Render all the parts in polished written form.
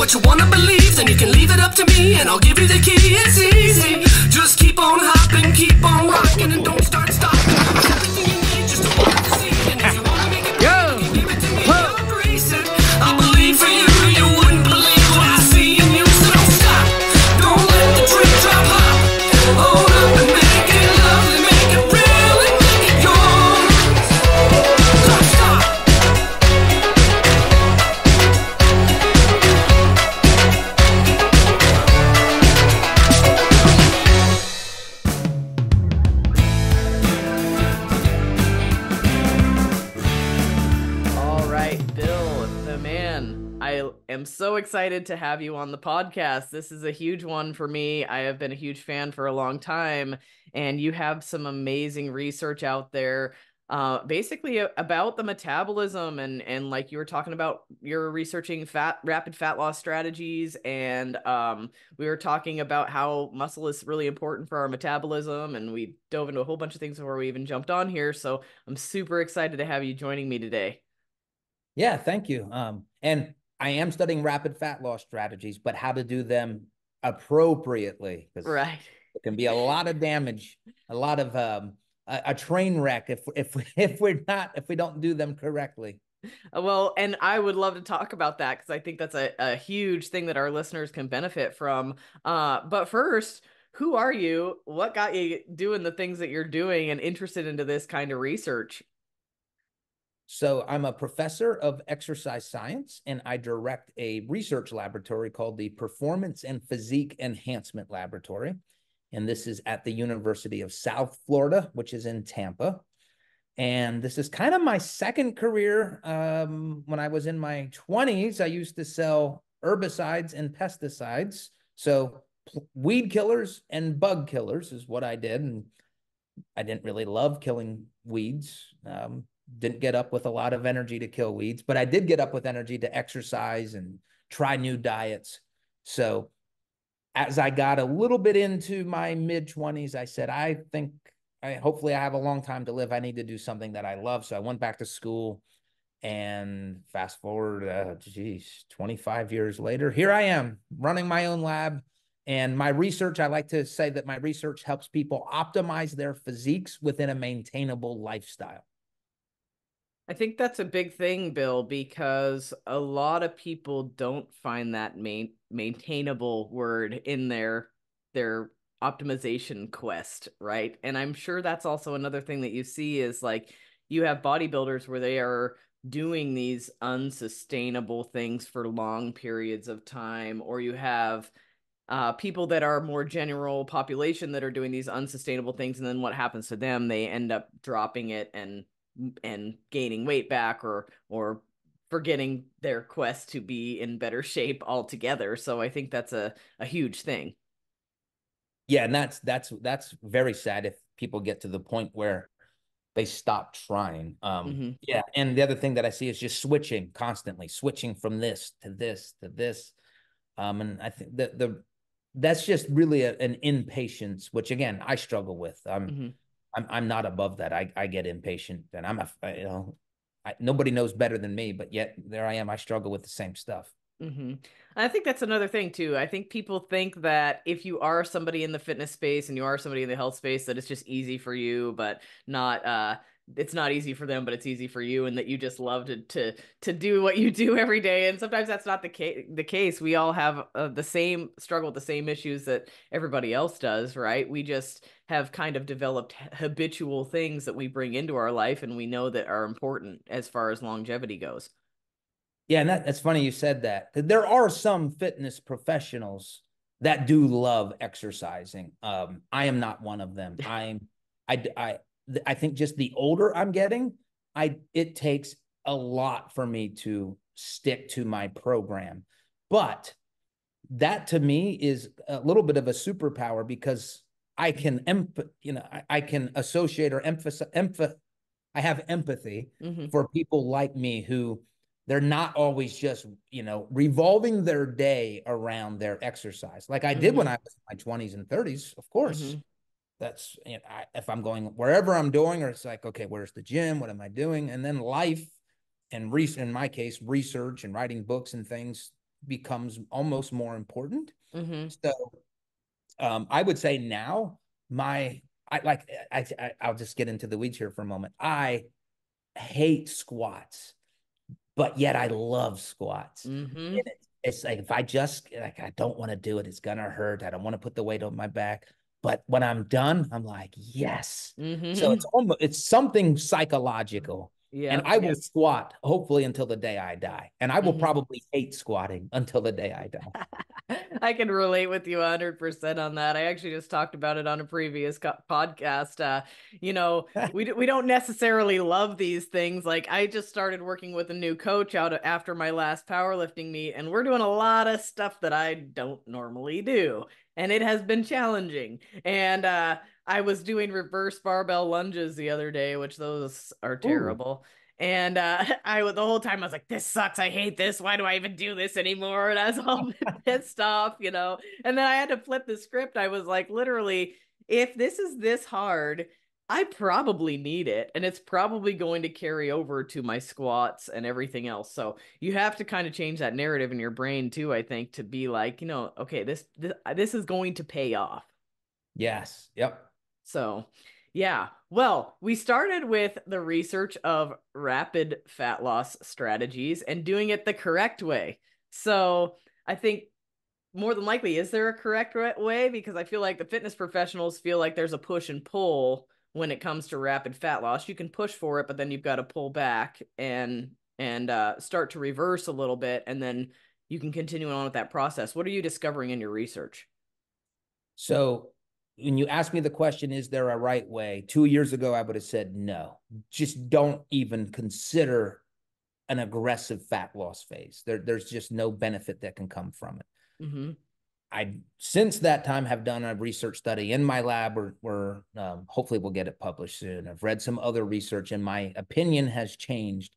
what you wanna believe, then you can leave it up to me, and I'll give you the key. It's easy. Just keep on hopping, keep on rocking, and don't start stopping. Everything you need just to want to see. And if you wanna make it better, you give it to me. I'll embrace it. I believe for you, you wouldn't believe what I see in you. So don't stop. Don't let the dream drop hop. Hold up and make it lovely, make it real, and make it yours. Don't stop. All right, Bill, the man. I am so excited to have you on the podcast. This is a huge one for me. I have been a huge fan for a long time, and you have some amazing research out there, basically about the metabolism and like you were talking about, you're researching rapid fat loss strategies, and we were talking about how muscle is really important for our metabolism, and we dove into a whole bunch of things before we even jumped on here. So I'm super excited to have you joining me today. Yeah, thank you. And I am studying rapid fat loss strategies, but how to do them appropriately, because Right. it can be a lot of damage, a lot of a train wreck if we don't do them correctly. Well, and I would love to talk about that because I think that's a huge thing that our listeners can benefit from. But first, who are you? What got you doing the things that you're doing and interested into this kind of research? So I'm a professor of exercise science, and I direct a research laboratory called the Performance and Physique Enhancement Laboratory. And this is at the University of South Florida, which is in Tampa. And this is kind of my second career. When I was in my 20s, I used to sell herbicides and pesticides. So weed killers and bug killers is what I did. And I didn't really love killing weeds. Didn't get up with a lot of energy to kill weeds, but I did get up with energy to exercise and try new diets. So as I got a little bit into my mid-20s, I said, hopefully I have a long time to live. I need to do something that I love. So I went back to school, and fast forward, 25 years later, here I am running my own lab. And my research, I like to say that my research helps people optimize their physiques within a maintainable lifestyle. I think that's a big thing, Bill, because a lot of people don't find that maintainable word in their optimization quest, right? And I'm sure that's also another thing that you see is like you have bodybuilders where they are doing these unsustainable things for long periods of time, or you have people that are more general population that are doing these unsustainable things, and then what happens to them? They end up dropping it and gaining weight back, or forgetting their quest to be in better shape altogether. So I think that's a huge thing. Yeah, and that's very sad if people get to the point where they stop trying. Yeah, and the other thing that I see is just constantly switching from this to this to this. And I think that that's just really an impatience, which again I struggle with. I'm not above that. I get impatient, and nobody knows better than me, but yet there I am. I struggle with the same stuff. I think that's another thing too. I think people think that if you are somebody in the fitness space and you are somebody in the health space, that it's just easy for you, but not it's not easy for them, but it's easy for you, and that you just love to do what you do every day. And sometimes that's not the case. We all have the same struggle with the same issues that everybody else does, right? We just have kind of developed habitual things that we bring into our life, and we know that are important as far as longevity goes. Yeah, and that's funny you said that. There are some fitness professionals that do love exercising. I am not one of them. I think just the older I'm getting, it takes a lot for me to stick to my program. But that to me is a little bit of a superpower, because I can I can associate or I have empathy for people like me who they're not always just, revolving their day around their exercise. Like I did when I was in my 20s and 30s, of course. That's, if I'm going wherever I'm doing, or it's like, okay, where's the gym? What am I doing? And then life and in my case, research and writing books and things becomes almost more important. Mm-hmm. So I would say now I'll just get into the weeds here for a moment. I hate squats, but yet I love squats. Mm-hmm. And it's like if I just like I don't want to do it, it's gonna hurt. I don't want to put the weight on my back. But when I'm done, I'm like, yes. So Mm-hmm. it's something psychological. And Yep. I will squat hopefully until the day I die. And I will Mm-hmm. probably hate squatting until the day I die. I can relate with you 100% on that. I actually just talked about it on a previous podcast. We don't necessarily love these things. Like I just started working with a new coach after my last powerlifting meet, and we're doing a lot of stuff that I don't normally do, and it has been challenging. And I was doing reverse barbell lunges the other day, which those are Ooh. terrible. And the whole time I was like, this sucks. I hate this. Why do I even do this anymore? And I was all pissed off, you know. And then I had to flip the script. I was like, literally, if this is this hard, I probably need it. And it's probably going to carry over to my squats and everything else. So you have to kind of change that narrative in your brain too, I think, to be like, okay, this is going to pay off. Yes. Yep. So, yeah. Well, we started with the research of rapid fat loss strategies and doing it the correct way. So, I think more than likely, is there a correct way? Because I feel like the fitness professionals feel like there's a push and pull when it comes to rapid fat loss. You can push for it, but then you've got to pull back and start to reverse a little bit, and then you can continue on with that process. What are you discovering in your research? So when you ask me the question, is there a right way? 2 years ago, I would have said no. Just don't even consider an aggressive fat loss phase. There's just no benefit that can come from it. Mm-hmm. I, since that time, have done a research study in my lab where hopefully we'll get it published soon. I've read some other research and my opinion has changed.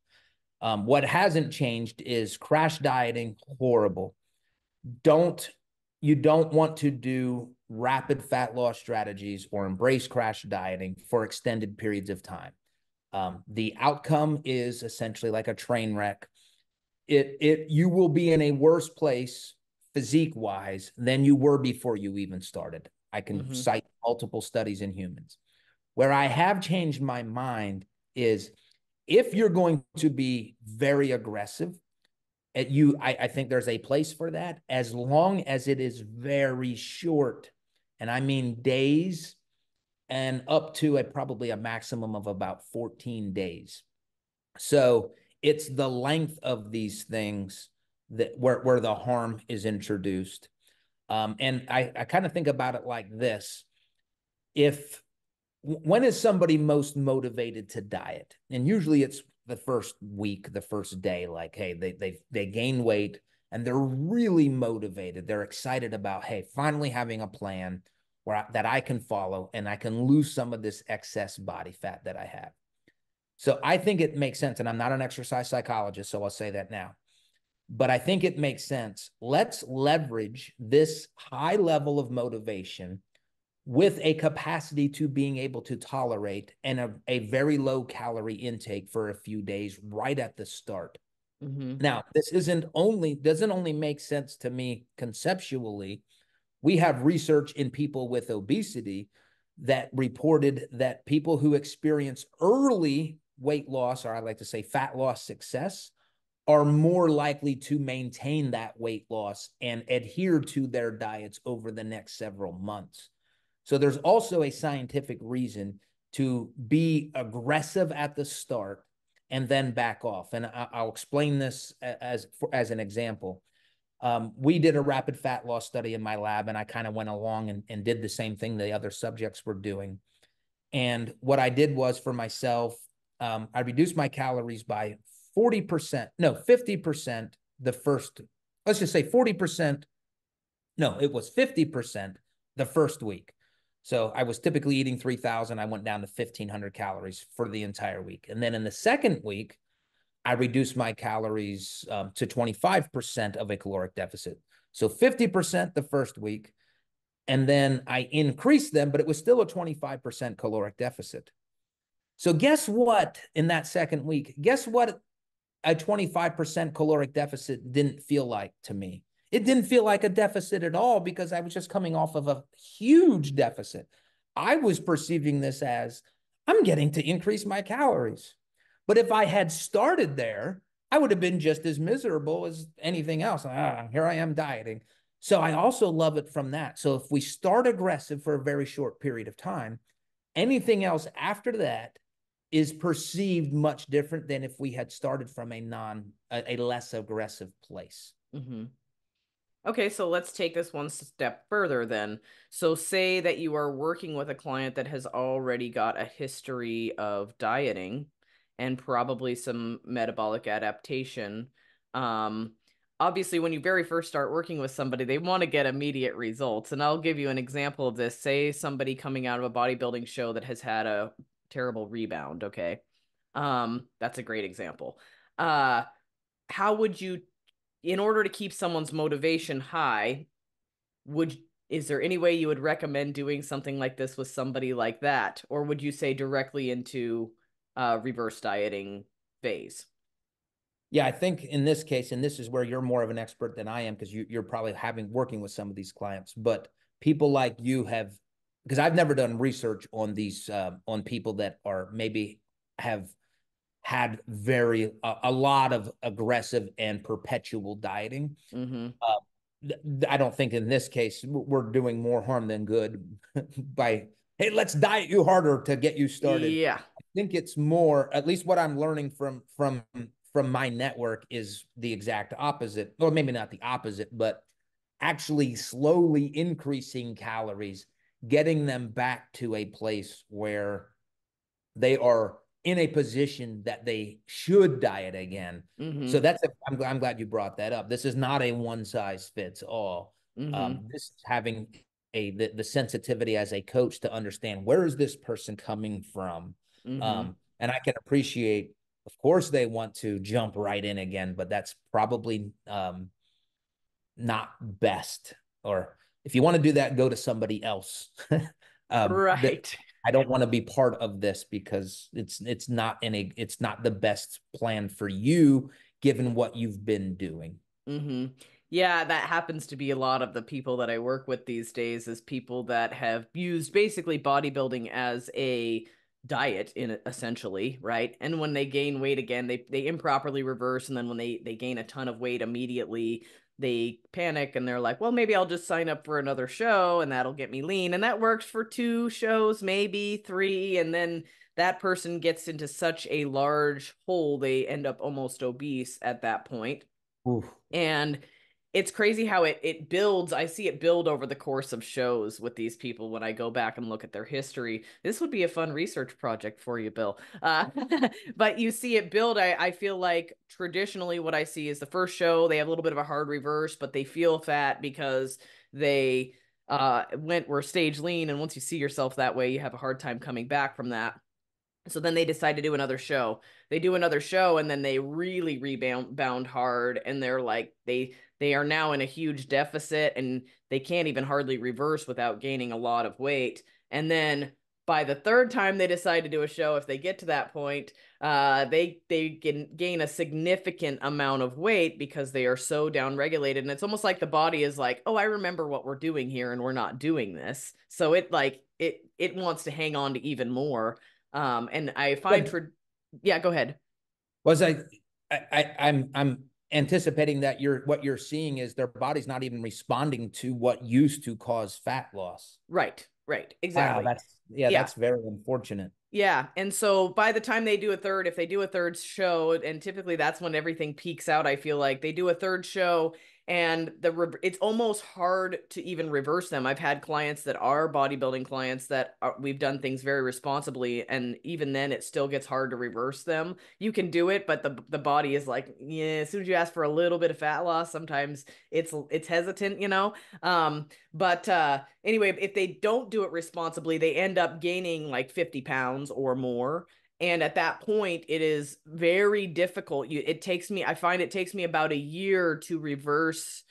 What hasn't changed is crash dieting, horrible. You don't want to do rapid fat loss strategies or embrace crash dieting for extended periods of time. The outcome is essentially like a train wreck. You will be in a worse place physique wise than you were before you even started. I can cite multiple studies in humans. Where I have changed my mind is if you're going to be very aggressive, I think there's a place for that as long as it is very short. And I mean days and up to probably a maximum of about 14 days. So it's the length of these things that where the harm is introduced. And I kind of think about it like this. When is somebody most motivated to diet? And usually it's the first week, the first day, like, hey, they gain weight and they're really motivated. They're excited about, hey, finally having a plan that I can follow and I can lose some of this excess body fat that I have. So I think it makes sense. And I'm not an exercise psychologist, so I'll say that now. But I think it makes sense. Let's leverage this high level of motivation with a capacity to being able to tolerate and a very low calorie intake for a few days right at the start. Mm-hmm. Now, this doesn't only make sense to me conceptually. We have research in people with obesity that reported that people who experience early weight loss, or I like to say fat loss success, are more likely to maintain that weight loss and adhere to their diets over the next several months. So there's also a scientific reason to be aggressive at the start and then back off. And I'll explain this as an example. We did a rapid fat loss study in my lab, and I kind of went along and did the same thing the other subjects were doing. And what I did was for myself, I reduced my calories by 40%, no, 50% the first, let's just say 40%. No, it was 50% the first week. So I was typically eating 3,000. I went down to 1,500 calories for the entire week. And then in the second week, I reduced my calories to 25% of a caloric deficit. So 50% the first week. And then I increased them, but it was still a 25% caloric deficit. So guess what? In that second week, guess what a 25% caloric deficit didn't feel like to me. It didn't feel like a deficit at all because I was just coming off of a huge deficit. I was perceiving this as I'm getting to increase my calories. But if I had started there, I would have been just as miserable as anything else. Here I am dieting. So I also love it from that. So if we start aggressive for a very short period of time, anything else after that is perceived much different than if we had started from a less aggressive place. Mm-hmm. Okay, so let's take this one step further then. So say that you are working with a client that has already got a history of dieting and probably some metabolic adaptation. Um, Obviously, when you very first start working with somebody, they want to get immediate results. And I'll give you an example of this. Say somebody coming out of a bodybuilding show that has had a terrible rebound, okay? That's a great example. How would you, in order to keep someone's motivation high, is there any way you would recommend doing something like this with somebody like that? Or would you say directly into reverse dieting phase? Yeah, I think in this case, and this is where you're more of an expert than I am because you're probably working with some of these clients, but people like you have, because I've never done research on these on people that are maybe have had a lot of aggressive and perpetual dieting. Mm-hmm. I don't think in this case we're doing more harm than good by, hey, let's diet you harder to get you started. Yeah. I think it's more, at least what I'm learning from my network is the exact opposite, or maybe not the opposite, but actually slowly increasing calories, getting them back to a place where they are in a position that they should diet again. Mm-hmm. So I'm glad you brought that up. This is not a one size fits all. Mm-hmm. This is having the sensitivity as a coach to understand where is this person coming from. Mm-hmm. And I can appreciate, of course, they want to jump right in again, but that's probably not best. Or if you want to do that, go to somebody else. Right. I don't want to be part of this because it's not the best plan for you given what you've been doing. Mm-hmm. Yeah, that happens to be a lot of the people that I work with these days is people that have used basically bodybuilding as a diet in essentially, right? And when they gain weight again, they improperly reverse, and then when they gain a ton of weight immediately, they panic and they're like, well, maybe I'll just sign up for another show and that'll get me lean. And that works for 2 shows, maybe 3, and then that person gets into such a large hole, they end up almost obese at that point. Oof. And it's crazy how it builds. I see it build over the course of shows with these people when I go back and look at their history. This would be a fun research project for you, Bill. But you see it build. I feel like traditionally what I see is the first show, they have a little bit of a hard reverse, but they feel fat because they were stage lean. And once you see yourself that way, you have a hard time coming back from that. So then they decide to do another show. They do another show and then they really rebound hard, and they're like they are now in a huge deficit and they can't even hardly reverse without gaining a lot of weight. And then by the third time they decide to do a show, if they get to that point, they can gain a significant amount of weight because they are so downregulated. And it's almost like the body is like, oh, I remember what we're doing here and we're not doing this. So it wants to hang on to even more. And I find yeah, go ahead. Was I'm anticipating that what you're seeing is their body's not even responding to what used to cause fat loss. Right, Wow, exactly. that's very unfortunate. Yeah, and so by the time they do a third, if they do a third show, and typically that's when everything peaks out, I feel like they do a third show and it's almost hard to even reverse them. I've had clients that are bodybuilding clients that we've done things very responsibly, and even then it still gets hard to reverse them. You can do it, but the body is like, yeah, as soon as you ask for a little bit of fat loss, sometimes it's hesitant, you know? But anyway, if they don't do it responsibly, they end up gaining like 50 pounds or more. And at that point, it is very difficult. I find it takes me about a year to reverse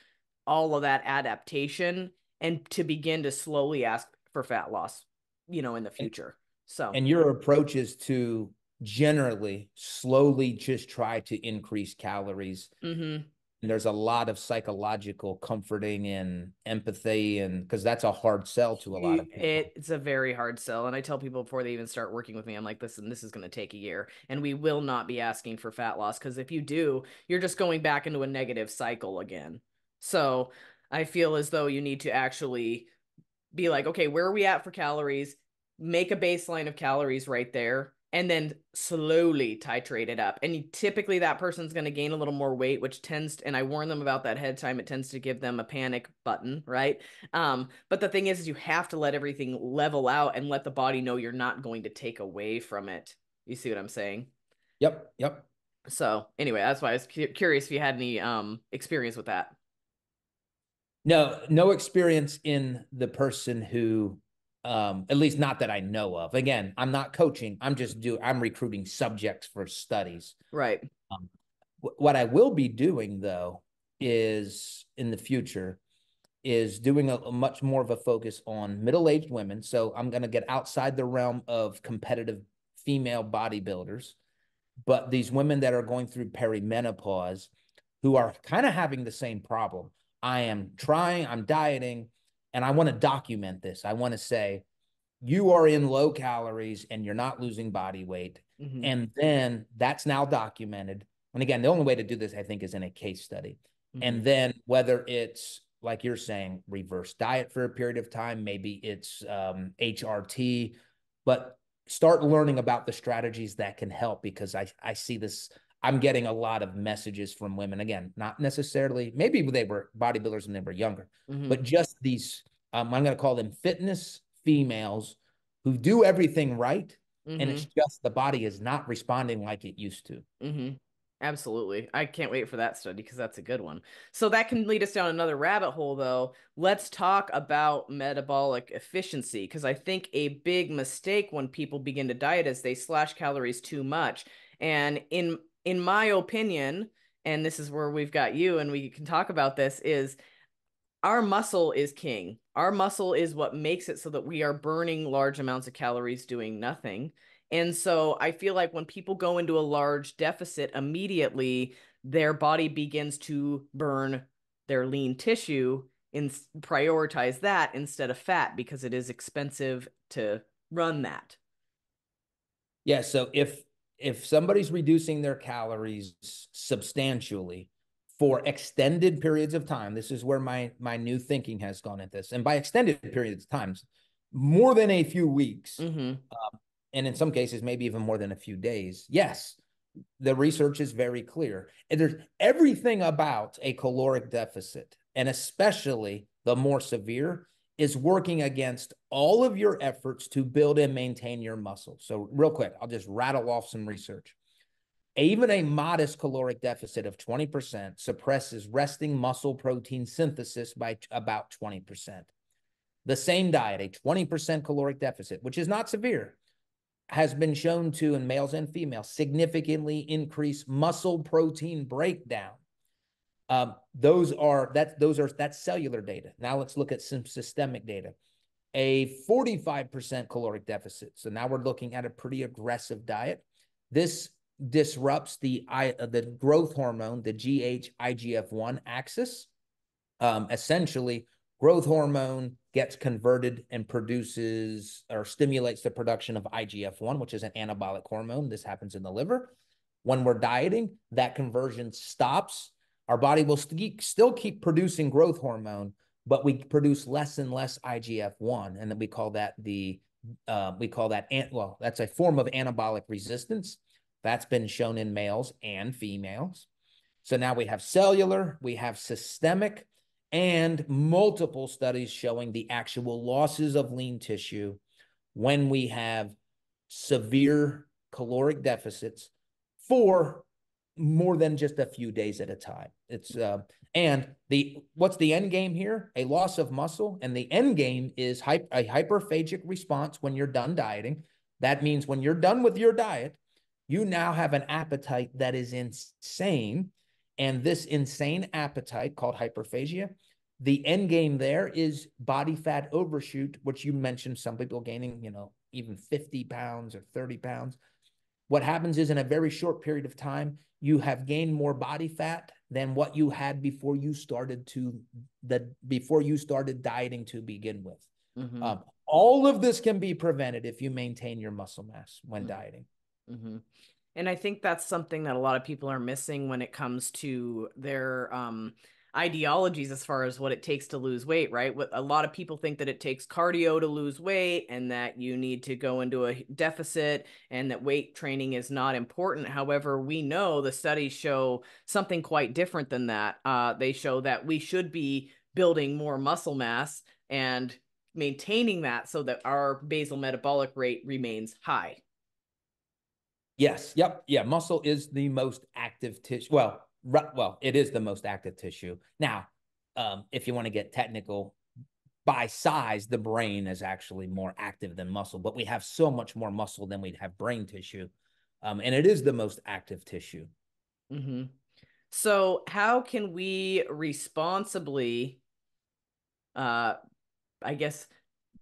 all of that adaptation and to begin to slowly ask for fat loss, in the future. So, and your approach is to generally slowly just try to increase calories. Mm-hmm. And there's a lot of psychological comforting and empathy, and because that's a hard sell to a lot of people. It's a very hard sell. And I tell people before they even start working with me, I'm like, listen, this is going to take a year. And we will not be asking for fat loss, because if you do, you're just going back into a negative cycle again. So I feel as though you need to actually be like, okay, where are we at for calories? Make a baseline of calories right there, and then slowly titrate it up. And typically that person's going to gain a little more weight, which tends to, and I warn them about that ahead of time, it tends to give them a panic button, right? But the thing is you have to let everything level out and let the body know you're not going to take away from it. You see what I'm saying? Yep, yep. So anyway, that's why I was curious if you had any experience with that. No experience in the person who, at least not that I know of. Again, I'm not coaching. I'm recruiting subjects for studies. Right. What I will be doing though is in the future is doing a much more of a focus on middle-aged women. So I'm going to get outside the realm of competitive female bodybuilders, but these women that are going through perimenopause who are kind of having the same problem. I'm dieting, and I want to document this. I want to say, you are in low calories and you're not losing body weight. Mm-hmm. And then that's now documented. And again, the only way to do this, I think, is in a case study. Mm-hmm. And then whether it's, like you're saying, reverse diet for a period of time, maybe it's HRT, but start learning about the strategies that can help, because I see this. I'm getting a lot of messages from women, again, not necessarily, maybe they were bodybuilders when they were younger, Mm-hmm. but just these, I'm going to call them fitness females who do everything right. Mm-hmm. And it's just the body is not responding like it used to. Mm-hmm. Absolutely. I can't wait for that study, because that's a good one. So that can lead us down another rabbit hole, though. Let's talk about metabolic efficiency, because I think a big mistake when people begin to diet is they slash calories too much. And in my opinion, and this is where we've got you and we can talk about this, is our muscle is king. Our muscle is what makes it so that we are burning large amounts of calories doing nothing. And so I feel like when people go into a large deficit immediately, their body begins to burn their lean tissue and prioritize that instead of fat, because it is expensive to run that. Yeah. So if somebody's reducing their calories substantially for extended periods of time, this is where my new thinking has gone at this. And by extended periods of times, more than a few weeks, Mm-hmm. and in some cases, maybe even more than a few days. Yes, the research is very clear. And there's everything about a caloric deficit, and especially the more severe, is working against all of your efforts to build and maintain your muscle. So real quick, I'll just rattle off some research. Even a modest caloric deficit of 20% suppresses resting muscle protein synthesis by about 20%. The same diet, a 20% caloric deficit, which is not severe, has been shown to, in males and females, significantly increase muscle protein breakdown. That's cellular data. Now let's look at some systemic data. A 45% caloric deficit. So now we're looking at a pretty aggressive diet. This disrupts the growth hormone, the GH-IGF-1 axis. Essentially, growth hormone gets converted and produces or stimulates the production of IGF-1, which is an anabolic hormone. This happens in the liver. When we're dieting, that conversion stops. Our body will still keep producing growth hormone, but we produce less and less IGF-1, and then we call that that's a form of anabolic resistance. That's been shown in males and females. So now we have cellular, we have systemic, and multiple studies showing the actual losses of lean tissue when we have severe caloric deficits for more than just a few days at a time. What's the end game here? A loss of muscle, and the end game is a hyperphagic response when you're done dieting. That means when you're done with your diet, you now have an appetite that is insane. And this insane appetite, called hyperphagia, the end game there is body fat overshoot, which you mentioned, some people gaining, even 50 pounds or 30 pounds. what happens is in a very short period of time, you have gained more body fat than what you had before you started dieting to begin with. All of this can be prevented if you maintain your muscle mass when dieting. And I think that's something that a lot of people are missing when it comes to their ideologies as far as what it takes to lose weight, right? A lot of people think that it takes cardio to lose weight and that you need to go into a deficit and that weight training is not important. However, we know the studies show something quite different than that. They show that we should be building more muscle mass and maintaining that so that our basal metabolic rate remains high. Yes. Yep. Yeah. Muscle is the most active tissue. Well, it is the most active tissue. Now, if you want to get technical, by size, the brain is actually more active than muscle, but we have so much more muscle than we'd have brain tissue. And it is the most active tissue. So how can we responsibly, I guess,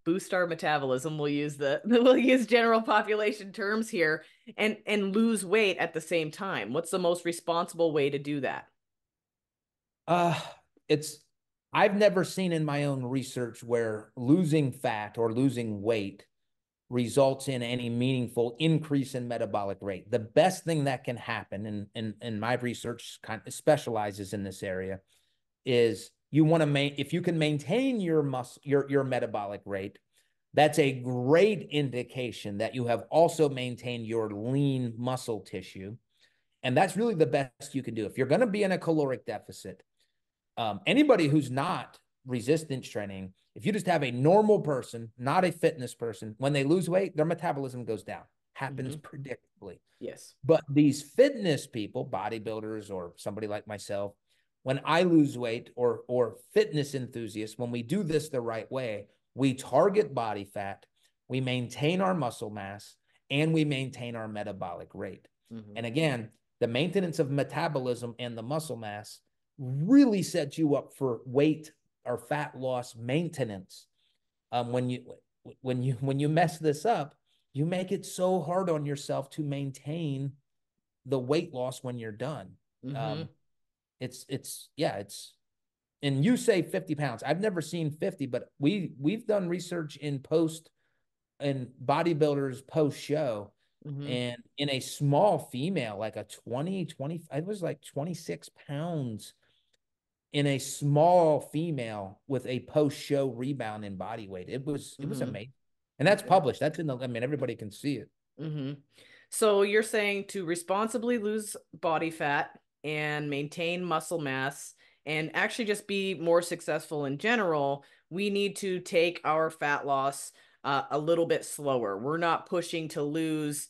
boost our metabolism? We'll use general population terms here and lose weight at the same time. What's the most responsible way to do that? I've never seen in my own research where losing fat or losing weight results in any meaningful increase in metabolic rate. The best thing that can happen, and my research kind of specializes in this area, is if you can maintain your metabolic rate, that's a great indication that you have also maintained your lean muscle tissue. And that's really the best you can do. If you're going to be in a caloric deficit, anybody who's not resistance training, if you just have a normal person, not a fitness person, when they lose weight, their metabolism goes down. Happens predictably. Yes. But these fitness people, bodybuilders or somebody like myself, when I lose weight or fitness enthusiasts, when we do this the right way, we target body fat, we maintain our muscle mass, and we maintain our metabolic rate. And again, the maintenance of metabolism and the muscle mass really sets you up for weight or fat loss maintenance. When you mess this up, you make it so hard on yourself to maintain the weight loss when you're done. And you say 50 pounds. I've never seen 50, but we've done research in bodybuilders post show. And in a small female, like a 20, it was like 26 pounds in a small female with a post show rebound in body weight. It was amazing. And that's published. That's everybody can see it. So you're saying to responsibly lose body fat and maintain muscle mass and actually just be more successful in general, we need to take our fat loss a little bit slower. We're not pushing to lose,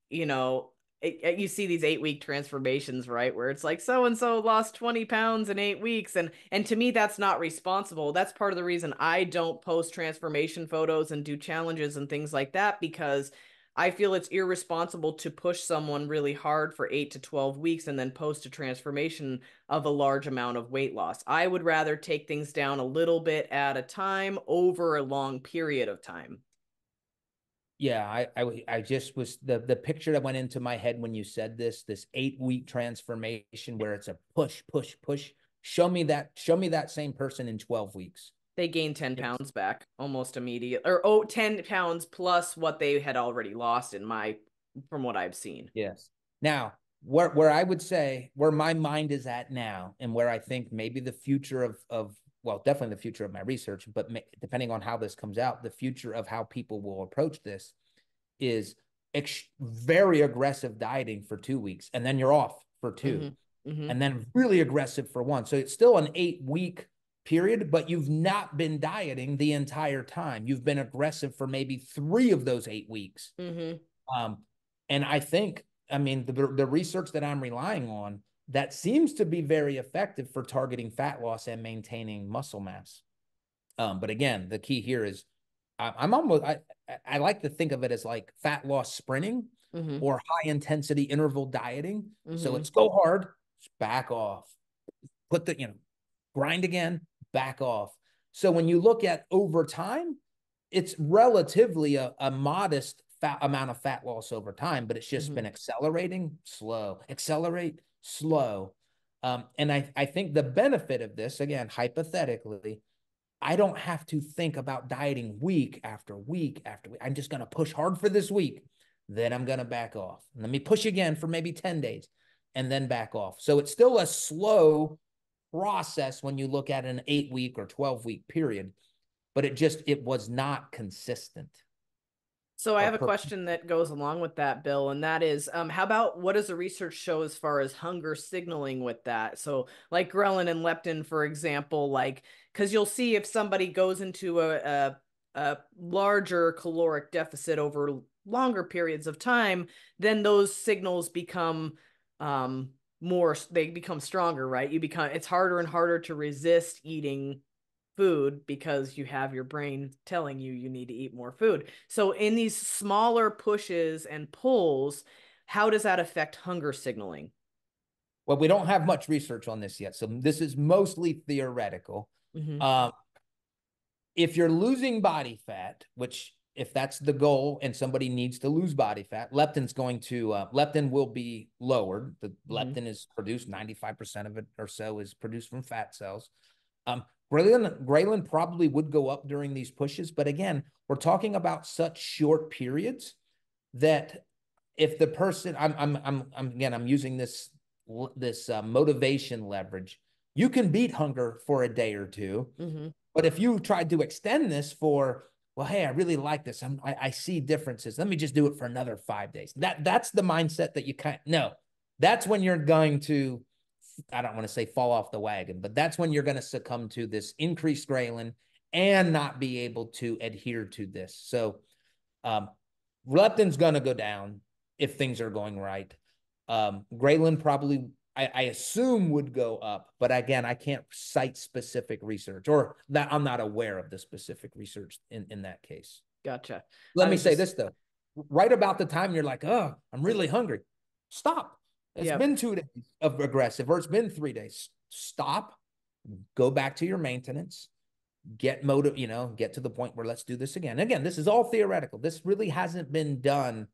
you see these 8-week transformations, right? Where it's like so-and-so lost 20 pounds in 8 weeks. And to me, that's not responsible. That's part of the reason I don't post transformation photos and do challenges and things like that, because I feel it's irresponsible to push someone really hard for 8 to 12 weeks and then post a transformation of a large amount of weight loss. I would rather take things down a little bit at a time over a long period of time. Yeah, I just was the picture that went into my head when you said this 8-week transformation where it's a push. Show me that same person in 12 weeks. They gained 10 pounds back almost immediately, or 10 pounds plus what they had already lost from what I've seen. Yes. Now, where I would say where my mind is at now, and where I think maybe the future definitely the future of my research, but depending on how this comes out, the future of how people will approach this is very aggressive dieting for 2 weeks, and then you're off for 2, and then really aggressive for 1. So it's still an 8-week period, but you've not been dieting the entire time. You've been aggressive for maybe 3 of those 8 weeks. And I think, the research that I'm relying on, that seems to be very effective for targeting fat loss and maintaining muscle mass. But again, the key here is I like to think of it as like fat loss sprinting or high intensity interval dieting. So it's go hard, back off, grind again, back off. So when you look at over time, it's relatively a modest amount of fat loss over time, but it's just been accelerating, slow, accelerate, slow. And I think the benefit of this, again, hypothetically, I don't have to think about dieting week after week after week. I'm just going to push hard for this week. Then I'm going to back off. Let me push again for maybe 10 days and then back off. So it's still a slow process when you look at an 8-week or 12-week period, but it was not consistent. So I have a question that goes along with that, Bill, and that is, how about what does the research show as far as hunger signaling with that? So like ghrelin and leptin, for example, like, because you'll see if somebody goes into a larger caloric deficit over longer periods of time, then those signals become they become stronger, right? It's harder and harder to resist eating food because you have your brain telling you need to eat more food. So in these smaller pushes and pulls, how does that affect hunger signaling? Well, we don't have much research on this yet, so this is mostly theoretical. If you're losing body fat, which if that's the goal and somebody needs to lose body fat, leptin will be lowered. The leptin is produced, 95% of it or so is produced from fat cells. Ghrelin probably would go up during these pushes, but again, we're talking about such short periods that if the person, I'm using this motivation leverage. You can beat hunger for a day or two, but if you tried to extend this for, well, hey, I really like this. I see differences. Let me just do it for another 5 days. That's the mindset that you no. That's when you're going to, I don't want to say fall off the wagon, but that's when you're going to succumb to this increased ghrelin and not be able to adhere to this. So leptin's going to go down if things are going right. Ghrelin probably, I assume, would go up, but again, I can't cite specific research, or that I'm not aware of the specific research in that case. Gotcha. Let me say this though, right about the time you're like, oh, I'm really hungry, stop. It's been 2 days of aggressive, or it's been 3 days. Stop, go back to your maintenance, get to the point where let's do this again. Again, this is all theoretical. This really hasn't been done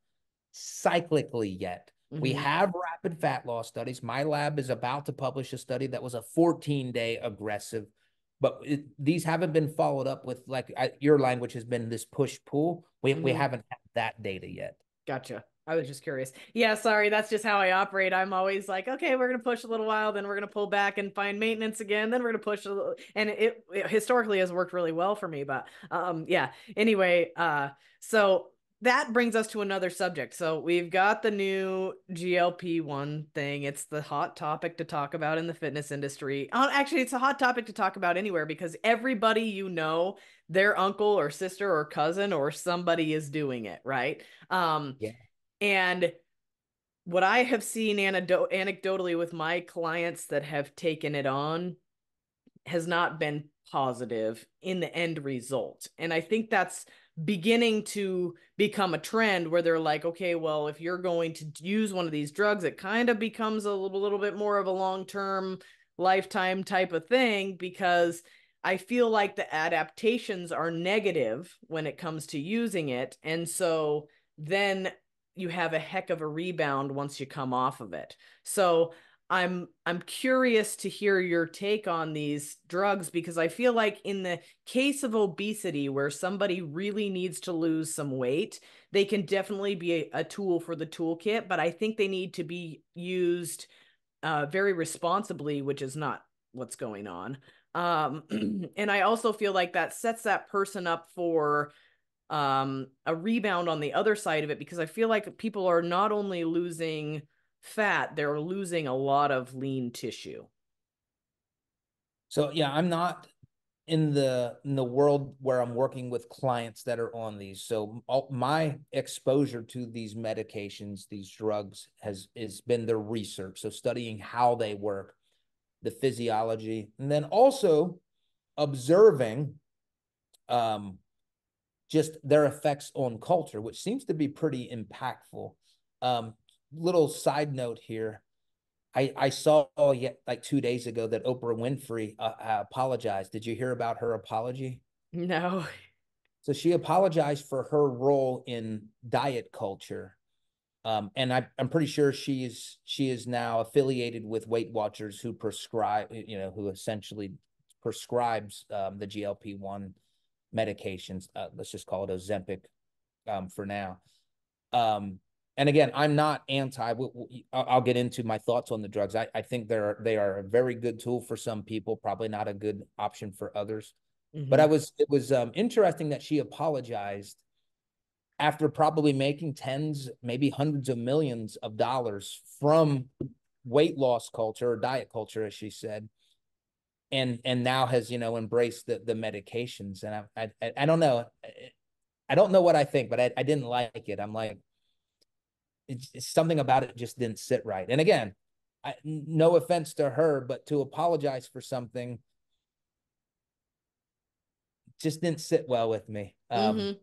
cyclically yet. We have rapid fat loss studies. My lab is about to publish a study that was a 14-day aggressive, but these haven't been followed up with, like your language has been this push-pull. We haven't had that data yet. Gotcha. I was just curious. Yeah, sorry. That's just how I operate. I'm always like, okay, we're going to push a little while, then we're going to pull back and find maintenance again. Then we're going to push a little. And it historically has worked really well for me. But yeah, anyway, so that brings us to another subject. So we've got the new GLP-1 thing. It's the hot topic to talk about in the fitness industry. Actually, it's a hot topic to talk about anywhere because everybody their uncle or sister or cousin or somebody is doing it, right? Yeah. And what I have seen anecdotally with my clients that have taken it on has not been positive in the end result. And I think that's beginning to become a trend where they're like, okay, well, if you're going to use one of these drugs, it kind of becomes a little bit more of a long-term lifetime type of thing, because I feel like the adaptations are negative when it comes to using it. And so then you have a heck of a rebound once you come off of it. So I'm curious to hear your take on these drugs, because I feel like in the case of obesity, where somebody really needs to lose some weight, they can definitely be a tool for the toolkit, but I think they need to be used very responsibly, which is not what's going on. And I also feel like that sets that person up for a rebound on the other side of it, because I feel like people are not only losing fat, they're losing a lot of lean tissue. So yeah, I'm not in the world where I'm working with clients that are on these. So my exposure to these medications, these drugs, has been the research. So studying how they work, the physiology, and then also observing just their effects on culture, which seems to be pretty impactful. Little side note here. I saw like 2 days ago that Oprah Winfrey apologized. Did you hear about her apology? No. So she apologized for her role in diet culture. And I'm pretty sure she is now affiliated with Weight Watchers, who prescribe, who essentially prescribes the GLP-1 medications. Let's just call it Ozempic for now. And again, I'm not anti. I'll get into my thoughts on the drugs. I think they are a very good tool for some people, probably not a good option for others. But it was interesting that she apologized after probably making tens, maybe hundreds of millions of dollars from weight loss culture or diet culture, as she said, and now has embraced the medications. And I don't know, I don't know what I think, but I didn't like it. I'm like, it's something about it just didn't sit right. And again, no offense to her, but to apologize for something just didn't sit well with me. And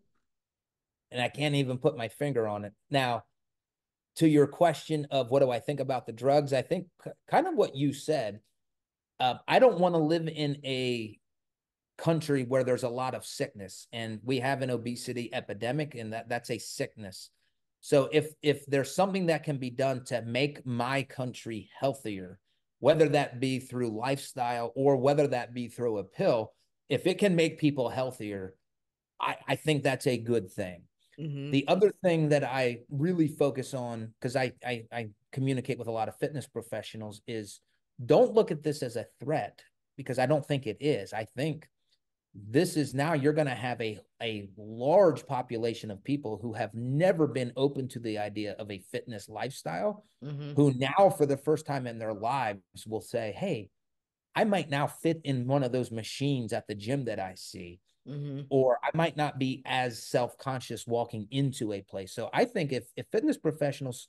I can't even put my finger on it. Now, to your question of what do I think about the drugs, I think kind of what you said. I don't want to live in a country where there's a lot of sickness, and we have an obesity epidemic, and that's a sickness. So if there's something that can be done to make my country healthier, whether that be through lifestyle or whether that be through a pill, if it can make people healthier, I think that's a good thing. The other thing that I really focus on, because I communicate with a lot of fitness professionals, is don't look at this as a threat, because I don't think it is. I think this is now you're going to have a large population of people who have never been open to the idea of a fitness lifestyle, who now for the first time in their lives will say, hey, I might now fit in one of those machines at the gym that I see. Or I might not be as self-conscious walking into a place. So I think if fitness professionals,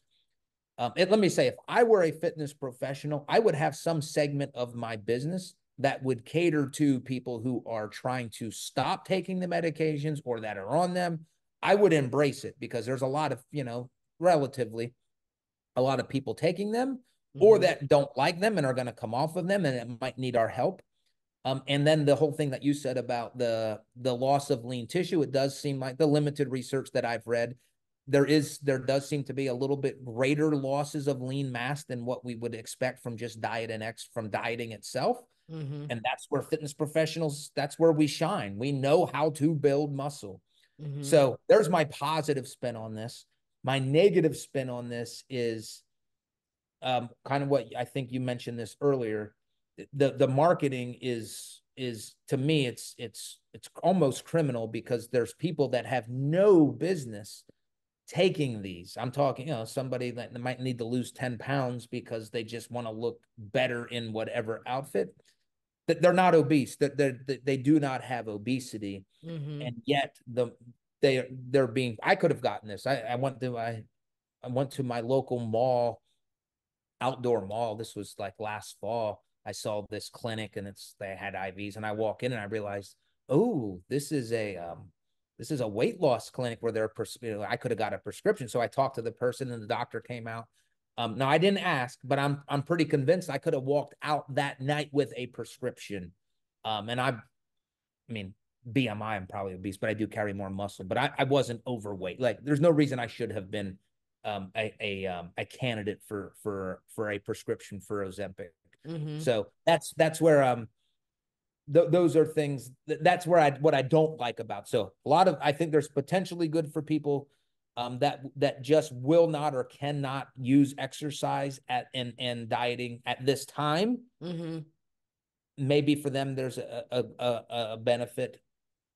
let me say, if I were a fitness professional, I would have some segment of my business that would cater to people who are trying to stop taking the medications or that are on them. I would embrace it, because there's a lot of, relatively a lot of people taking them or that don't like them and are going to come off of them, and it might need our help. And then the whole thing that you said about the loss of lean tissue, it does seem like the limited research that I've read, there does seem to be a little bit greater losses of lean mass than what we would expect from just from dieting itself. And that's where fitness professionals, that's where we shine. We know how to build muscle. So there's my positive spin on this. My negative spin on this is kind of what I think you mentioned this earlier. The marketing is to me, it's almost criminal, because there's people that have no business taking these. I'm talking, somebody that might need to lose 10 pounds because they just want to look better in whatever outfit. That they're not obese, that they do not have obesity, and yet they're being. I could have gotten this. I went to my local mall, outdoor mall. This was like last fall. I saw this clinic, and they had IVs, and I walk in and I realized, oh, this is a weight loss clinic where I could have got a prescription. So I talked to the person, and the doctor came out. Now I didn't ask, but I'm pretty convinced I could have walked out that night with a prescription. And I mean, BMI, I'm probably obese, but I do carry more muscle. But I wasn't overweight. Like, there's no reason I should have been a candidate for a prescription for Ozempic. So that's where those are things that's where what I don't like about. So I think there's potentially good for people that just will not or cannot use exercise and dieting at this time. Maybe for them there's a benefit.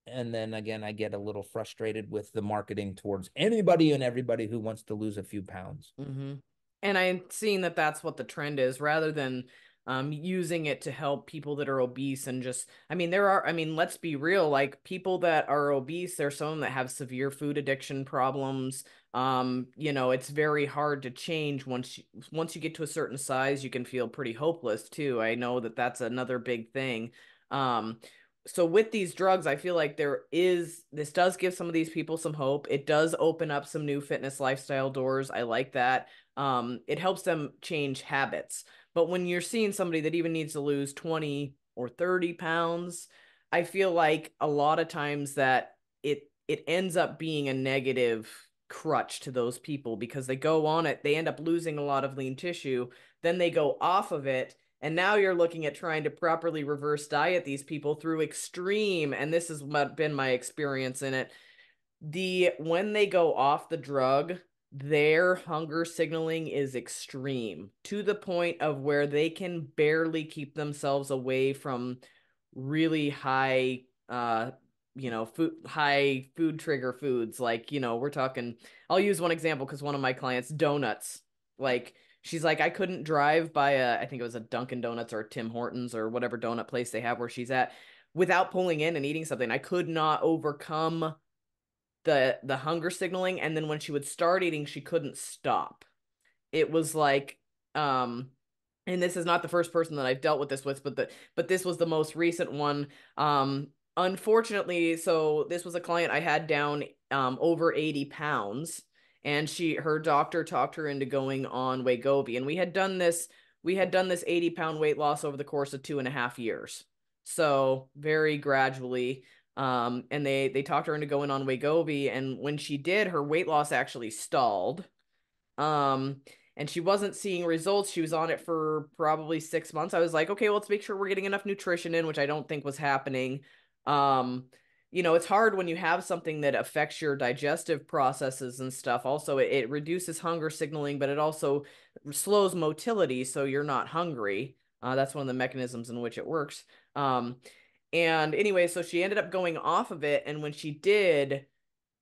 And then again, I get a little frustrated with the marketing towards anybody and everybody who wants to lose a few pounds. And I'm seeing that that's what the trend is, rather than using it to help people that are obese. And just, let's be real, like, people that are obese, there's some that have severe food addiction problems. It's very hard to change. Once you get to a certain size, you can feel pretty hopeless too. I know that that's another big thing. So with these drugs, I feel like this does give some of these people some hope. It does open up some new fitness lifestyle doors. I like that. It helps them change habits. But when you're seeing somebody that even needs to lose 20 or 30 pounds, I feel like a lot of times that it ends up being a negative crutch to those people because they go on it, they end up losing a lot of lean tissue, then they go off of it, and now you're looking at trying to properly reverse diet these people through extreme, and this has been my experience in it, when they go off the drug, their hunger signaling is extreme to the point of where they can barely keep themselves away from really high high food trigger foods. Like, we're talking, I'll use one example because one of my clients, donuts, like she's like, I couldn't drive by I think it was a Dunkin' Donuts or Tim Hortons or whatever donut place they have where she's at without pulling in and eating something. I could not overcome the hunger signaling, and then when she would start eating, she couldn't stop. It was like, and this is not the first person that I've dealt with this with, but this was the most recent one. Unfortunately, so this was a client I had down over 80 pounds, and her doctor talked her into going on Wegovy, and we had done this 80-pound weight loss over the course of 2.5 years, so very gradually. And they talked her into going on Wegovy, and when she did, her weight loss actually stalled. And she wasn't seeing results. She was on it for probably 6 months. I was like, okay, well, let's make sure we're getting enough nutrition in, which I don't think was happening. It's hard when you have something that affects your digestive processes and stuff. Also, it reduces hunger signaling, but it also slows motility, so you're not hungry. That's one of the mechanisms in which it works. And anyway, so she ended up going off of it. And when she did,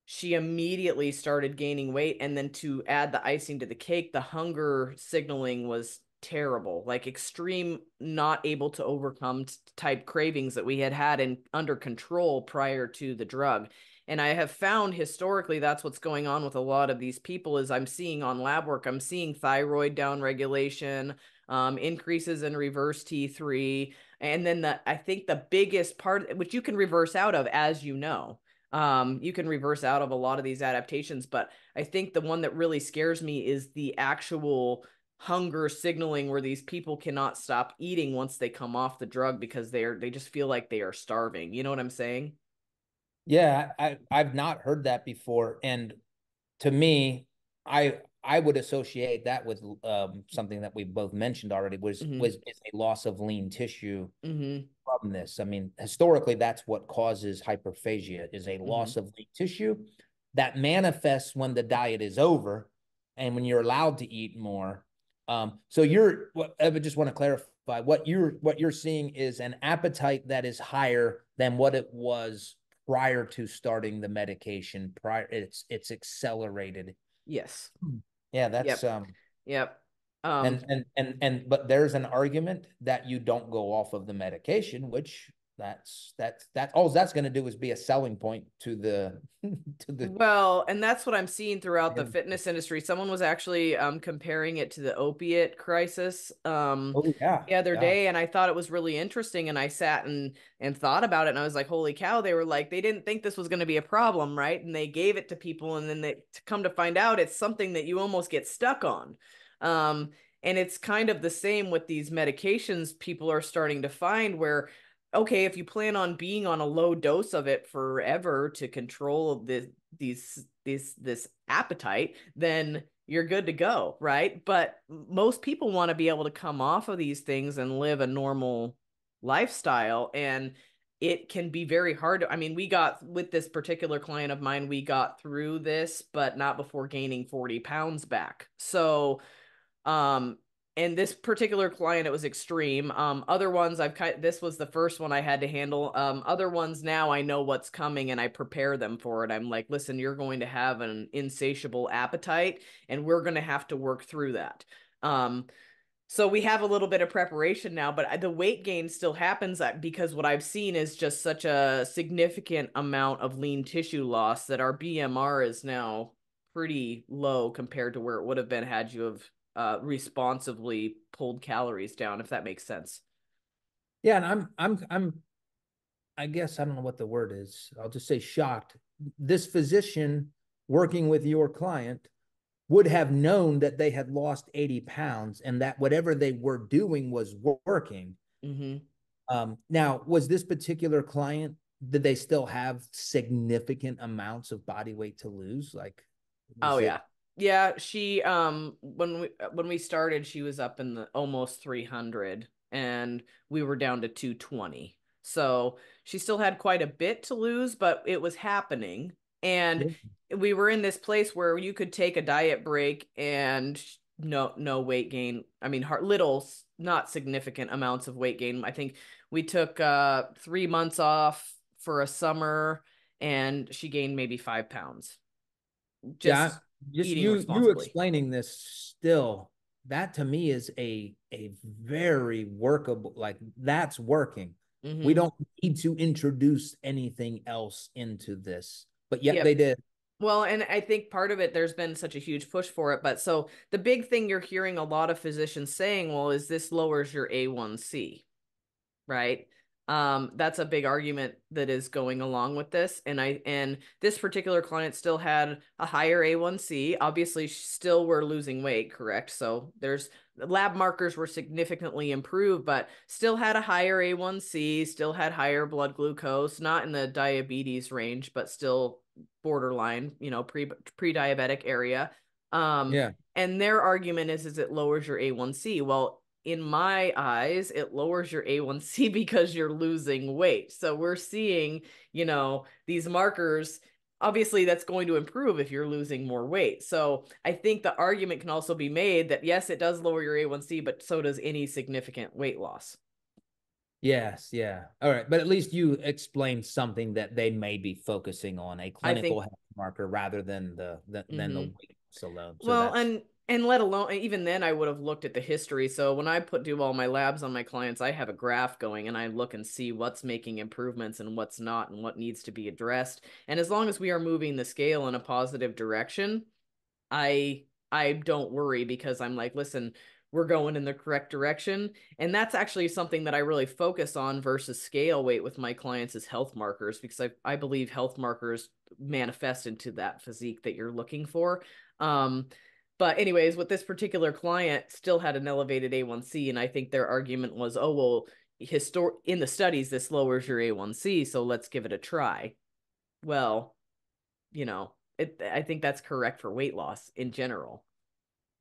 she immediately started gaining weight. And then to add the icing to the cake, the hunger signaling was terrible, like extreme, not able to overcome type cravings that we had under control prior to the drug. And I have found historically that's what's going on with a lot of these people is I'm seeing on lab work, I'm seeing thyroid downregulation, increases in reverse T3. And then I think the biggest part, which you can reverse out of, as you know, you can reverse out of a lot of these adaptations. But I think the one that really scares me is the actual hunger signaling where these people cannot stop eating once they come off the drug because they just feel like they are starving. You know what I'm saying? Yeah, I've not heard that before. And to me, I would associate that with something that we both mentioned already was is a loss of lean tissue from this. I mean, historically, that's what causes hyperphagia is a loss of lean tissue that manifests when the diet is over and when you're allowed to eat more. So I just want to clarify what you're seeing is an appetite that is higher than what it was prior to starting the medication. It's accelerated. Yes. Yeah, that's Yep. But there's an argument that you don't go off of the medication, which that's all that's going to do is be a selling point to the Well, and that's what I'm seeing throughout the fitness industry. Someone was actually comparing it to the opiate crisis the other day, and I thought it was really interesting, and I sat and thought about it, and I was like, holy cow. They were like, they didn't think this was going to be a problem, right? And they gave it to people, and then they come to find out it's something that you almost get stuck on. And it's kind of the same with these medications people are starting to find where, okay, if you plan on being on a low dose of it forever to control this appetite, then you're good to go, right? But most people want to be able to come off of these things and live a normal lifestyle, and it can be very hard. I mean, with this particular client of mine, we got through this, but not before gaining 40 pounds back. So, and this particular client, it was extreme. Other ones this was the first one I had to handle. Other ones now I know what's coming and I prepare them for it. I'm like, listen, you're going to have an insatiable appetite and we're going to have to work through that. So we have a little bit of preparation now, but the weight gain still happens because what I've seen is just such a significant amount of lean tissue loss that our BMR is now pretty low compared to where it would have been had you have responsibly pulled calories down, if that makes sense. Yeah, and I guess I don't know what the word is. I'll just say shocked. This physician working with your client would have known that they had lost 80 pounds and that whatever they were doing was working. Now, was this particular client did they still have significant amounts of body weight to lose? Like, Oh was it? yeah. Yeah, she when we started, she was up in the almost 300 and we were down to 220. So, she still had quite a bit to lose, but it was happening. And we were in this place where you could take a diet break and no weight gain. I mean, little, not significant amounts of weight gain. I think we took 3 months off for a summer and she gained maybe 5 pounds Yeah, just just eating you responsibly. explaining this still, that to me is a very workable, like that's working. We Hmm. don't need to introduce anything else into this, but yet they Yep. did. Well, and I think part of it, there's been such a huge push for it. But so the big thing you're hearing a lot of physicians saying, well, is this lowers your A1C, right? That's a big argument that is going along with this. And this particular client still had a higher A1C. Obviously, still were losing weight, correct? So there's lab markers were significantly improved, but still had a higher A1C, still had higher blood glucose, not in the diabetes range, but still borderline, pre-diabetic area. Um, Yeah. and their argument is it lowers your A1C. Well, in my eyes, it lowers your A1C because you're losing weight. So we're seeing, these markers. Obviously, that's going to improve if you're losing more weight. So I think the argument can also be made that yes, it does lower your A1C, but so does any significant weight loss. Yes, yeah. All right. But at least you explained something that they may be focusing on, a I clinical think. health marker rather than the Mhm. weight loss alone. So Well, that's and let alone even then I would have looked at the history. So when I do all my labs on my clients, I have a graph going and I look and see what's making improvements and what's not and what needs to be addressed. And as long as we are moving the scale in a positive direction, I don't worry because I'm like, listen, we're going in the correct direction. And that's actually something that I really focus on versus scale weight with my clients is health markers because I believe health markers manifest into that physique that you're looking for. Um, but anyways, with this particular client still had an elevated A1C, and I think their argument was, oh, well, in the studies, this lowers your A1C, so let's give it a try. Well, I think that's correct for weight loss in general.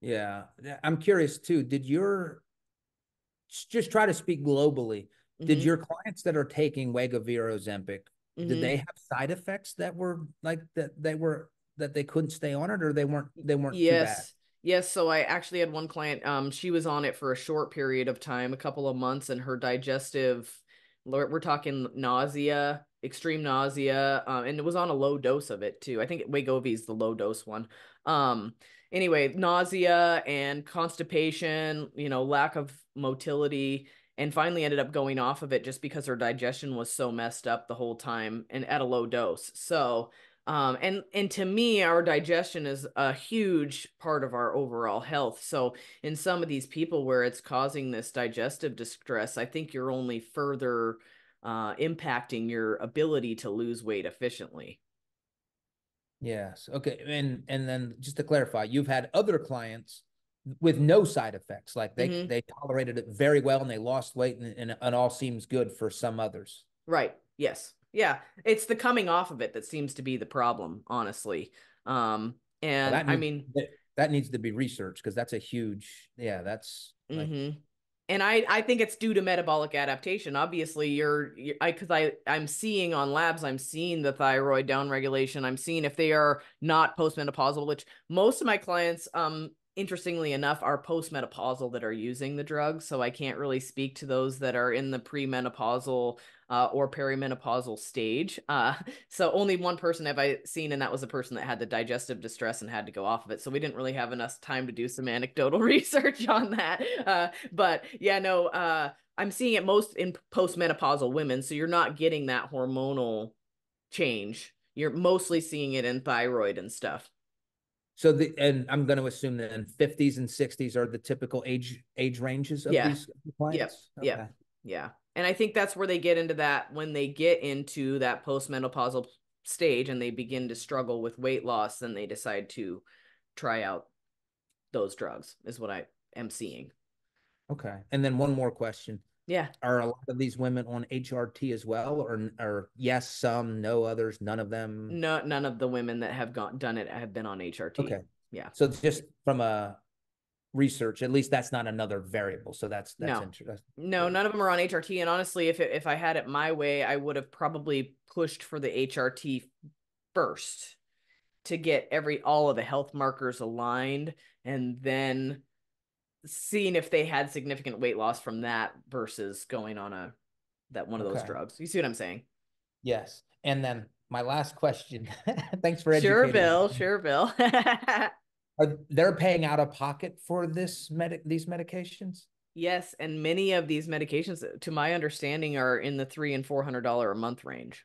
yeah. I'm curious too. Did your just try to speak globally? Did Hmm. your clients that are taking Wegovy or Ozempic, did Hmm. they have side effects that were like that they couldn't stay on it, or they weren't too bad? Yes. Yes. So I actually had one client, she was on it for a short period of time, a couple of months, and her digestive, we're talking nausea, extreme nausea, and it was on a low dose of it too. I think Wegovy is the low dose one. Um, anyway, nausea and constipation, lack of motility, and finally ended up going off of it just because her digestion was so messed up the whole time and at a low dose. So, and to me, our digestion is a huge part of our overall health. So in some of these people where it's causing this digestive distress, I think you're only further impacting your ability to lose weight efficiently. Yes. Okay. And then just to clarify, you've had other clients with no side effects, like they Hmm. they tolerated it very well and they lost weight and all seems good for some others. Right. Yes. Yeah. It's the coming off of it that seems to be the problem, honestly. Well, And I mean, that needs to be researched because that's a huge, yeah, that's like, hmm. And I think it's due to metabolic adaptation. Obviously, I'm seeing on labs, I'm seeing the thyroid downregulation. I'm seeing if they are not postmenopausal, which most of my clients, interestingly enough, are postmenopausal that are using the drug. So I can't really speak to those that are in the premenopausal or perimenopausal stage. So only one person have I seen, and that was a person that had the digestive distress and had to go off of it. So we didn't really have enough time to do some anecdotal research on that. But yeah, no, I'm seeing it most in postmenopausal women. So you're not getting that hormonal change. You're mostly seeing it in thyroid and stuff. so and I'm going to assume that in 50s and 60s are the typical age ranges of Yeah. these Yep. clients. Yep. Okay. Yeah. And I think that's where they get into that when they get into that postmenopausal stage and they begin to struggle with weight loss, then they decide to try out those drugs, is what I am seeing. Okay. And then one more question. Yeah. Are a lot of these women on HRT as well, or yes, some, no others, none of them? No, none of the women that have done it have been on HRT. Okay. Yeah. So just from a research, at least that's not another variable. So that's No. interesting. No, none of them are on HRT. And honestly, if I had it my way, I would have probably pushed for the HRT first to get all of the health markers aligned, and then seeing if they had significant weight loss from that versus going on one of those Okay. drugs. You see what I'm saying? Yes. And then my last question. Thanks for Sure, educating Bill. me. Sure, Bill. Are they're paying out of pocket for these medications? Yes, and many of these medications, to my understanding, are in the $300 and $400 a month range.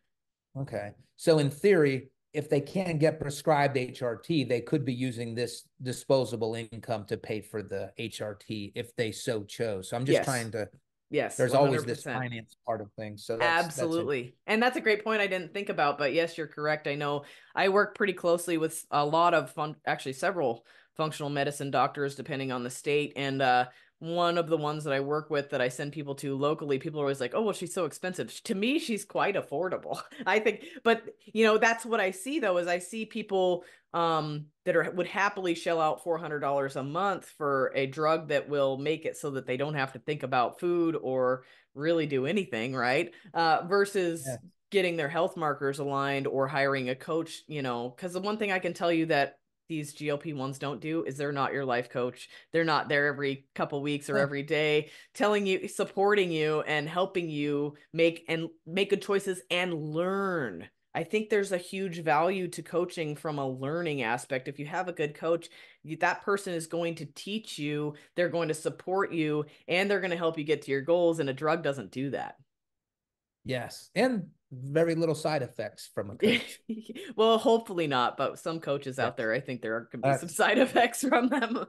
Okay. So in theory, if they can't get prescribed HRT, they could be using this disposable income to pay for the HRT if they so chose. So I'm just Yes. trying to, Yes, there's always this 100%. finance part of things. So Absolutely. And that's a great point I didn't think about, but yes, you're correct. I know I work pretty closely with a lot of actually several functional medicine doctors, depending on the state. And one of the ones that I work with that I send people to locally, people are always like, oh, well, she's so expensive. To me, she's quite affordable, I think. But, that's what I see, though, is I see people that would happily shell out $400 a month for a drug that will make it so that they don't have to think about food or really do anything, right? Versus yeah. getting their health markers aligned or hiring a coach, because the one thing I can tell you that these GLP-1s don't do is they're not your life coach. They're not there every couple weeks or every day telling you, supporting you and helping you make good choices and learn. I think there's a huge value to coaching from a learning aspect. If you have a good coach, that person is going to teach you, they're going to support you, and they're going to help you get to your goals. And a drug doesn't do that. Yes. And very little side effects from a coach. Well, hopefully not, but some coaches Yes. out there, I think there could be some side effects from them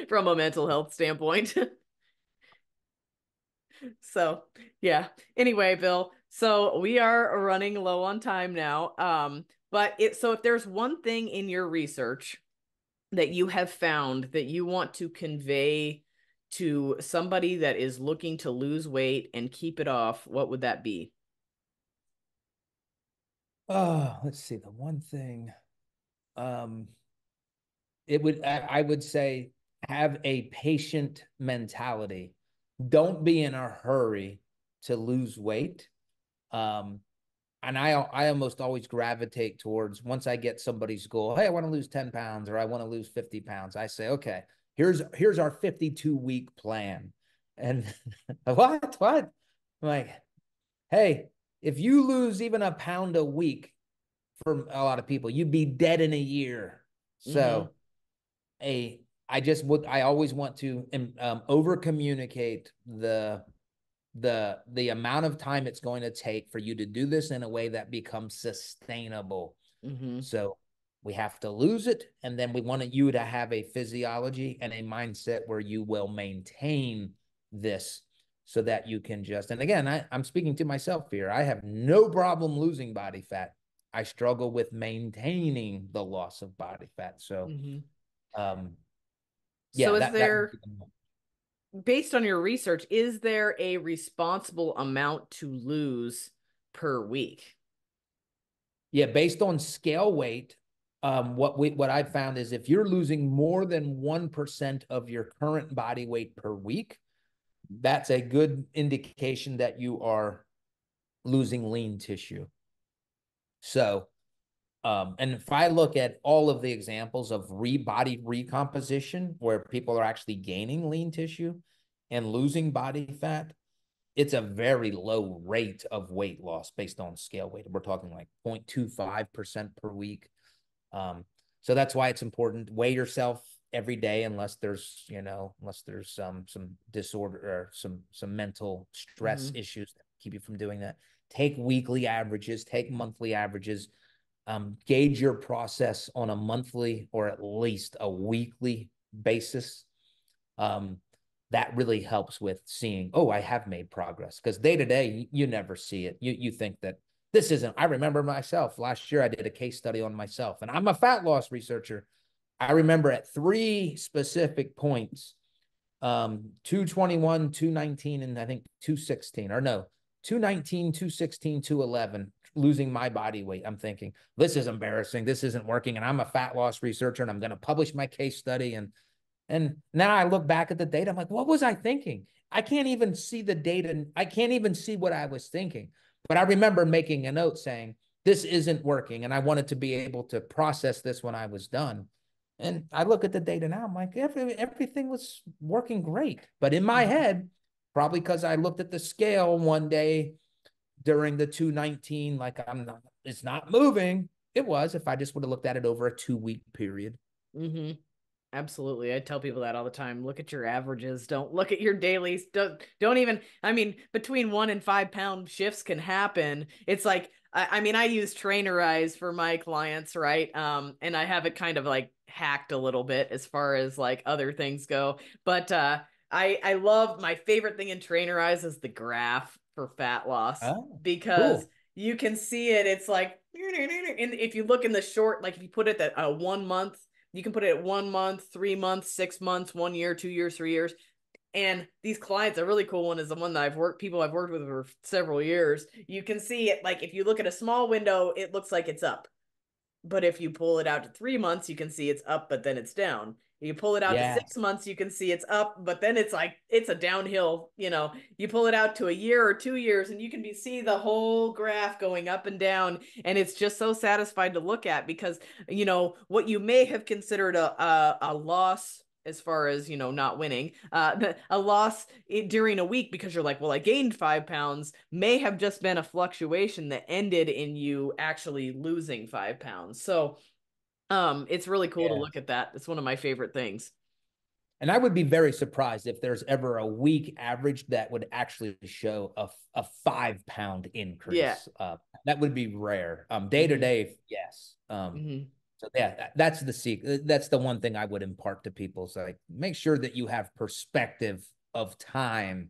from a mental health standpoint. So, yeah. Anyway, Bill, so we are running low on time now. But so if there's one thing in your research that you have found that you want to convey to somebody that is looking to lose weight and keep it off, what would that be? Oh, let's see. The one thing, um, I would say have a patient mentality. Don't be in a hurry to lose weight. And I almost always gravitate towards, once I get somebody's goal, hey, I want to lose 10 pounds or I want to lose 50 pounds. I say, okay, here's our 52-week plan. And what? I'm like, hey, if you lose even a pound a week, for a lot of people, you'd be dead in a year. So I always want to over communicate the amount of time it's going to take for you to do this in a way that becomes sustainable. So we have to lose it, and then we want you to have a physiology and a mindset where you will maintain this so that you can just, and again, I'm speaking to myself here. I have no problem losing body fat. I struggle with maintaining the loss of body fat. So, So is that there, based on your research, is there a responsible amount to lose per week? Yeah, based on scale weight, what I've found is if you're losing more than 1% of your current body weight per week, that's a good indication that you are losing lean tissue. So, and if I look at all of the examples of body recomposition where people are actually gaining lean tissue and losing body fat, it's a very low rate of weight loss based on scale weight. We're talking like 0.25% per week. So that's why it's important. Weigh yourself every day, unless there's some disorder or some mental stress issues that keep you from doing that. Take weekly averages, take monthly averages. Gauge your process on a monthly or at least a weekly basis. That really helps with seeing, oh, I have made progress, because day to day, you never see it. You think that this isn't, I remember myself last year, I did a case study on myself, and I'm a fat loss researcher. I remember at 3 specific points, 221, 219, and I think 216, or no, 219, 216, 211, losing my body weight. I'm thinking, this is embarrassing. This isn't working. And I'm a fat loss researcher and I'm going to publish my case study. And now I look back at the data. I'm like, what was I thinking? I can't even see the data. I can't even see what I was thinking. But I remember making a note saying, this isn't working. And I wanted to be able to process this when I was done. And I look at the data now, I'm like, everything was working great. But in my head, probably because I looked at the scale one day during the 219, like it's not moving. It was, if I just would have looked at it over a 2-week period. Mm-hmm. Absolutely. I tell people that all the time. Look at your averages. Don't look at your dailies. Don't even, I mean, between 1 and 5 pound shifts can happen. It's like, I mean, I use Trainerize for my clients, right? And I have it kind of like hacked a little bit as far as like other things go. But I love, my favorite thing in Trainerize is the graph for fat loss, because Cool. you can see it. It's like, and if you look in the short, like if you put it at 1 month, you can put it at 1 month, 3 months, 6 months, 1 year, 2 years, 3 years. And these clients, a really cool one is the one that people I've worked with for several years. You can see it, like if you look at a small window, it looks like it's up. But if you pull it out to 3 months, you can see it's up, but then it's down. You pull it out to 6 months, you can see it's up, but then it's like, it's a downhill. You pull it out to a year or 2 years and you can see the whole graph going up and down. And it's just so satisfied to look at, because, what you may have considered a loss, as far as, not winning, a loss during a week because you're like, well, I gained 5 pounds, may have just been a fluctuation that ended in you actually losing 5 pounds. So it's really cool to look at that. It's one of my favorite things. And I would be very surprised if there's ever a week average that would actually show a 5 pound increase. Yeah. That would be rare. Day to day, yes. So yeah, that's the secret. That's the one thing I would impart to people. So like, make sure that you have perspective of time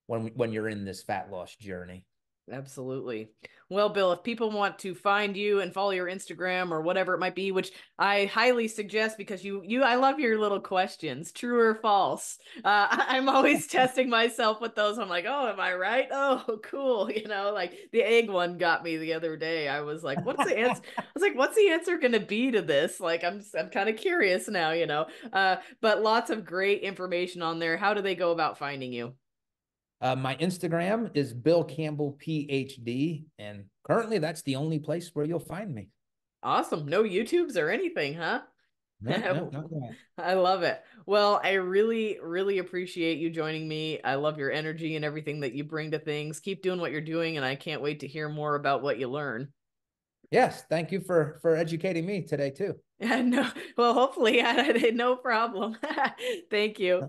when you're in this fat loss journey. Absolutely. Well, Bill, if people want to find you and follow your Instagram or whatever it might be, which I highly suggest, because I love your little questions, true or false. I'm always testing myself with those. I'm like, oh, am I right? Oh, cool. Like the egg one got me the other day. I was like, what's the answer? I was like, what's the answer going to be to this? Like, I'm kind of curious now, but lots of great information on there. How do they go about finding you? My Instagram is Bill Campbell, PhD, and currently that's the only place where you'll find me. Awesome. No YouTubes or anything, huh? No. I love it. Well, I really, really appreciate you joining me. I love your energy and everything that you bring to things. Keep doing what you're doing, and I can't wait to hear more about what you learn. Yes, thank you for educating me today too. No, well, hopefully, no problem. Thank you.